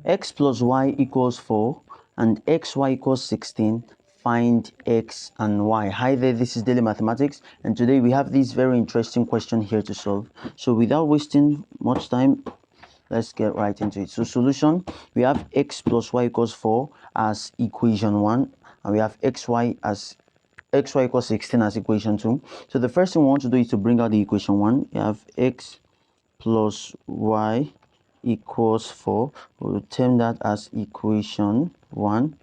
x plus y equals 4 and xy equals 16. Find x and y. Hi there, this is Daily Mathematics, and today we have this very interesting question here to solve. So without wasting much time, let's get right into it. So solution, we have x plus y equals 4 as equation 1, and we have xy equals 16 as equation 2. So the first thing we want to do is to bring out the equation 1. We have x plus y equals 4. We'll term that as equation 1,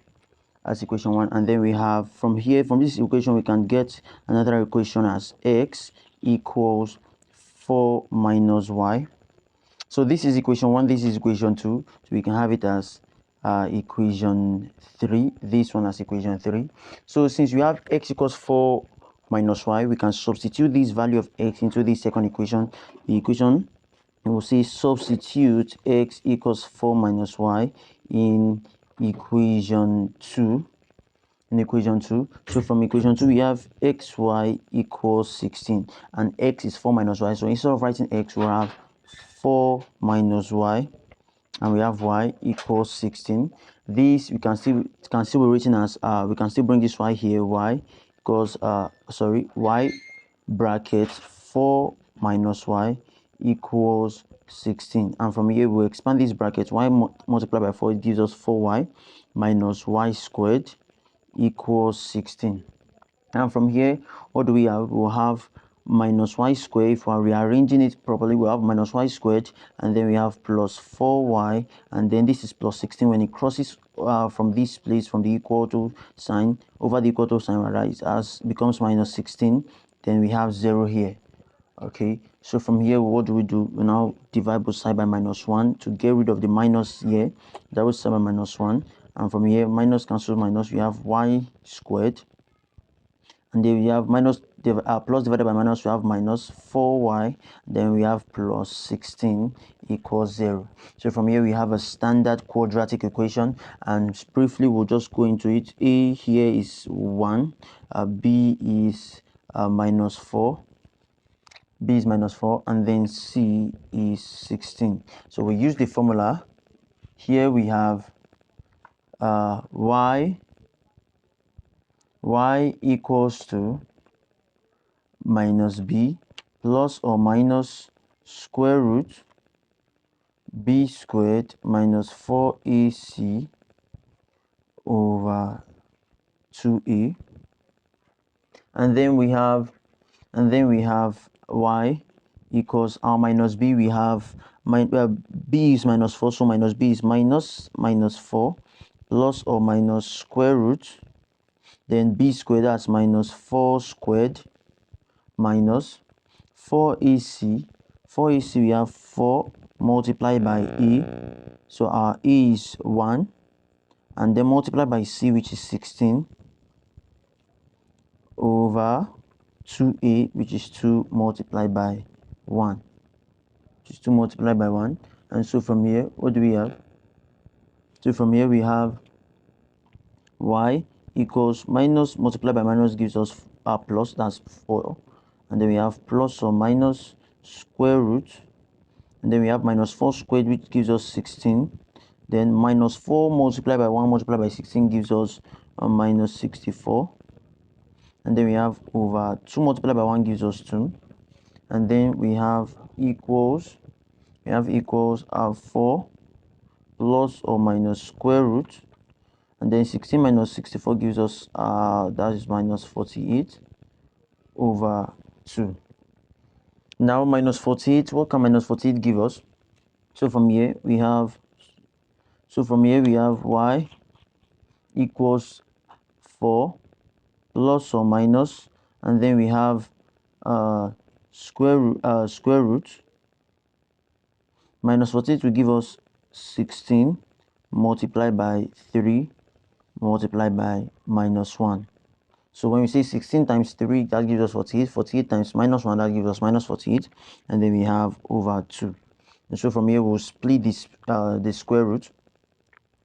and then we have from this equation we can get another equation as x equals 4 minus y. So this is equation 1, this is equation 2, so we can have it as equation 3, this one as equation 3. So since we have x equals 4 minus y, we can substitute this value of x into this second equation. The equation, we'll say substitute x equals 4 minus y in equation 2. So from equation 2 we have xy equals 16 and x is 4 minus y. So instead of writing x, we'll have 4 minus y, and we have y equals 16. This we can still be written as we can still bring this y here, y equals y bracket 4 minus y equals 16, and from here we'll expand this bracket. Y multiplied by 4, it gives us 4y minus y squared equals 16. And from here, what do we have? We'll have minus y squared. If we are rearranging it properly, we'll have minus y squared, and then we have plus 4y, and then this is plus 16. When it crosses from this place, from the equal to sign, over the equal to sign, right, as becomes minus 16, then we have 0 here. Okay, so from here, what do? We now divide both sides by minus 1 to get rid of the minus here. That was 7 minus 1, and from here, minus cancels minus, we have y squared, and then we have plus divided by minus, we have minus 4y, then we have plus 16 equals 0. So from here we have a standard quadratic equation, and briefly we'll just go into it. A here is 1, b is minus 4, and then c is 16. So we use the formula. Here we have y equals to minus b plus or minus square root b squared minus 4ac over 2a, and then we have y equals our minus b. We have b is minus 4, so minus b is minus 4 plus or minus square root, then b squared, that's minus 4 squared, minus 4ac. We have 4 multiplied by a, so our a is 1, and then multiplied by c, which is 16, over 2a, which is 2 multiplied by 1, and so from here, what do we have? So from here we have y equals minus multiplied by minus gives us plus, that's 4, and then we have plus or minus square root, and then we have minus 4 squared, which gives us 16, then minus 4 multiplied by 1 multiplied by 16 gives us minus 64, and then we have over 2 multiplied by 1 gives us 2, and then we have equals 4 plus or minus square root, and then 16 minus 64 gives us that is minus 48 over 2. Now minus 48, what can minus 48 give us? So from here we have y equals 4 plus or minus, and then we have square root. Minus 48 will give us 16 multiplied by 3 multiplied by minus 1. So when we say 16 times 3, that gives us 48. 48 times minus 1, that gives us minus 48, and then we have over 2. And so from here we'll split this the square root.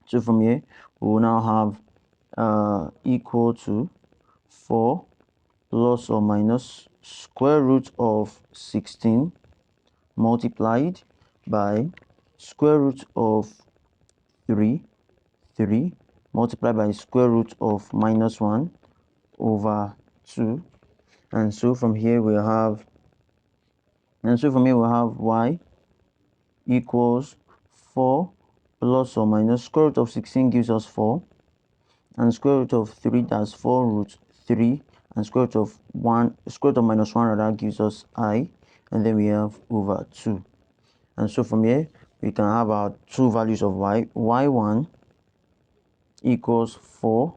So from here we will now have equal to 4 plus or minus square root of 16 multiplied by square root of 3 multiplied by square root of minus 1 over 2. And so from here we have y equals 4 plus or minus square root of 16 gives us 4, and square root of 3, that's 4 root 3, and square root of minus 1 rather gives us I, and then we have over 2. And so from here we can have our two values of y1 equals 4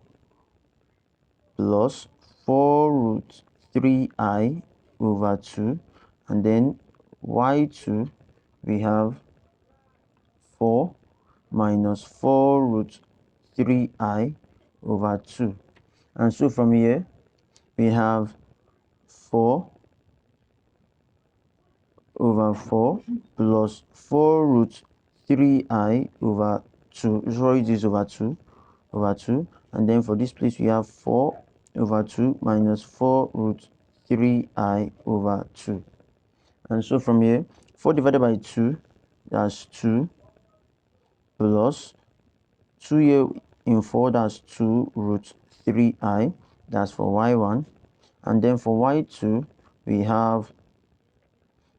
plus 4 root 3i over 2, and then y2 we have 4 minus 4 root 3i over 2. And so from here we have 4 over 4 plus 4 root 3i over 2, sorry, this over 2, and then for this place we have 4 over 2 minus 4 root 3i over 2. And so from here 4 divided by 2, that's 2, plus 2 here in 4, that's 2 root 3i, that's for y1. And then for y2 we have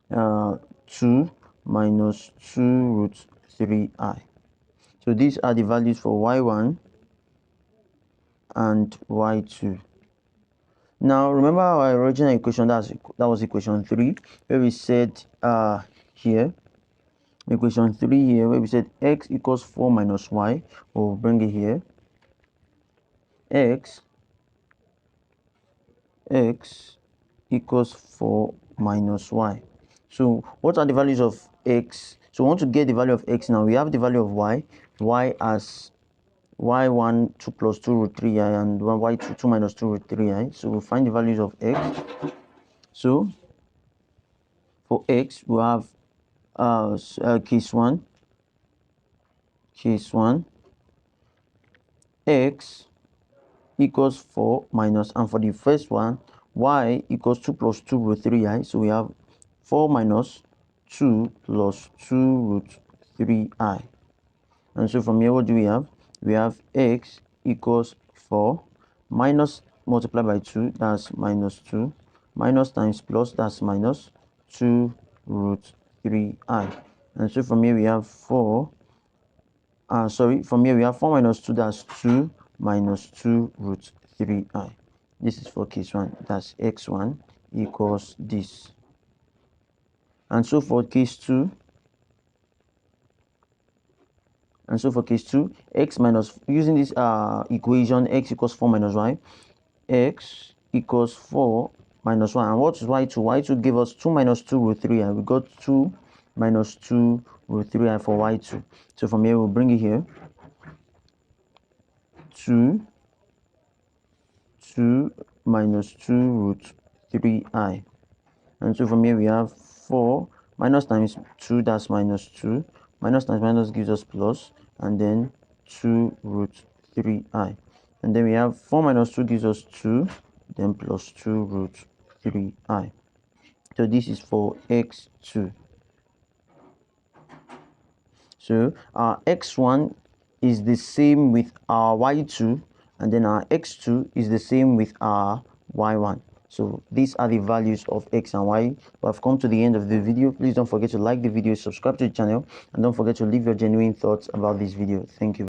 2 minus 2 root 3i. So these are the values for y1 and y2. Now remember our original equation, that was equation 3, where we said here, equation 3 here, where we said x equals 4 minus y. We'll bring it here. x equals 4 minus y. So what are the values of x? So we want to get the value of x now. We have the value of y as y1 2 plus 2 root 3i, and y2 2 minus 2 root 3i. So we'll find the values of x. So for x we have case 1, x equals 4 minus, and for the first one y equals 2 plus 2 root 3i. So we have 4 minus 2 plus 2 root 3i. And so from here what do we have? We have x equals 4 minus multiplied by 2, that's minus 2, minus times plus, that's minus 2 root 3i. And so from here we have 4 from here we have 4 minus 2, that's 2 minus 2 root 3i. This is for case 1, that's x1 equals this. And so for case 2, x minus, using this equation, x equals 4 minus y, x equals 4 minus 1. And what is y2? y2 gave us 2 minus 2 root 3i. We got 2 minus 2 root 3i for y2. So from here we'll bring it here. 2 minus 2 root 3i. And so from here we have 4 minus times 2, that's minus 2, minus times minus gives us plus, and then 2 root 3i. And then we have 4 minus 2 gives us 2, then plus 2 root 3i. So this is for x2. So our x1 is the same with our y2, and then our x2 is the same with our y1. So these are the values of x and y. We have come to the end of the video. Please don't forget to like the video, subscribe to the channel, and don't forget to leave your genuine thoughts about this video. Thank you.